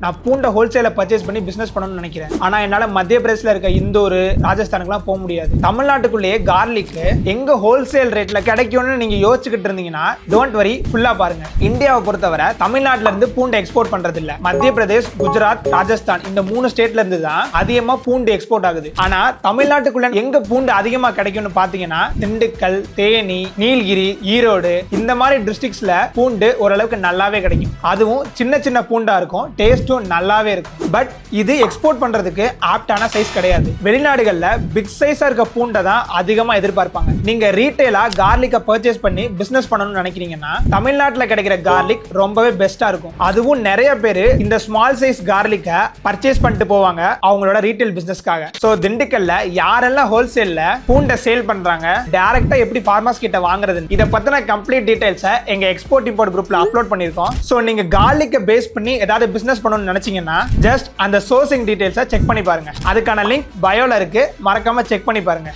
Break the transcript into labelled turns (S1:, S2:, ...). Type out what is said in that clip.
S1: நான் பூண்டை ஹோல்சேல பர்ச்சேஸ் பண்ணி பிசினஸ் பண்ணணும்னு நினைக்கிறேன். ஆனா என்னால மத்திய பிரதேசல இருக்க இந்தூர், ராஜஸ்தானுக்குலாம் போக முடியாது. தமிழ்நாட்டுக்குள்ளேயே கார்லிக் எங்க ஹோல்சேல் ரேட்ல கிடைக்கும்னு நீங்க யோசிச்சுக்கிட்டு இருந்தீங்கன்னா டோன்ட் வரி, ஃபுல்லா பாருங்க. இந்தியாவை பொறுத்தவரை தமிழ்நாட்டுல இருந்து பூண்டை எக்ஸ்போர்ட் பண்றது இல்ல. மத்திய பிரதேஷ், குஜராத், ராஜஸ்தான் இந்த 3 ஸ்டேட்ல இருந்து தான் அதிகமா பூண்டு எக்ஸ்போர்ட் ஆகுது. ஆனா தமிழ்நாட்டுக்குள்ள எங்க பூண்டு அதிகமா கிடைக்கும்னு பாத்தீங்கன்னா திண்டுக்கல், தேனி, நீலகிரி, ஈரோடு இந்த மாதிரி டிஸ்ட்ரிக்ட்ஸ்ல பூண்டு ஓரளவுக்கு நல்லாவே கிடைக்கும். அதுவும் சின்ன சின்ன பூண்டா இருக்கும், டேஸ்டும் நல்லாவே இருக்கும். பட் இது எக்ஸ்போர்ட் பண்றதுக்கு ஆப்டான சைஸ் கிடையாது. வெளிநாடுகள்ல பிக் சைஸா இருக்க பூண்டை தான் அதிகமா எதிர்பார்ப்பாங்க. நீங்க ரீட்டைலா கார்லிக்க பர்ச்சேஸ் பண்ணி பிசினஸ் பண்ணணும்னு நினைக்கிறீங்கன்னா தமிழ்நாட்டுல கிடைக்கிற கார்லிக் ரொம்பவே பெஸ்டா இருக்கும். அதுவும் நிறைய பேர் இந்த ஸ்மால் சைஸ் கார்லிக்க பர்ச்சேஸ் பண்ணிட்டு போவாங்க அவங்களோட ரீட்டைல் பிசினஸ்க்காக. சோ திண்டுக்கல்ல யாரெல்லாம் ஹோல்சேல்ல பூண்டை சேல் பண்றாங்க, டைரக்டா எப்படி ஃபார்மர்ஸ் கிட்ட வாங்குறது, இத பத்தின கம்ப்ளீட் டீடைல்ஸ் எங்க எக்ஸ்போர்ட் இம்போர்ட் குரூப்ல அப்லோட் பண்ணிருக்கோம். சோ நீங்க கார்லிக்க பேஸ் பண்ணி ஏதாவது பிசினஸ் பண்ணணும்னு நினைச்சீங்கன்னா ஜஸ்ட் அந்த சோர்சிங் டீடைல்ஸை செக் பண்ணி பாருங்க. அதுக்கான லிங்க் பயோல இருக்கு, மறக்காம செக் பண்ணி பாருங்க.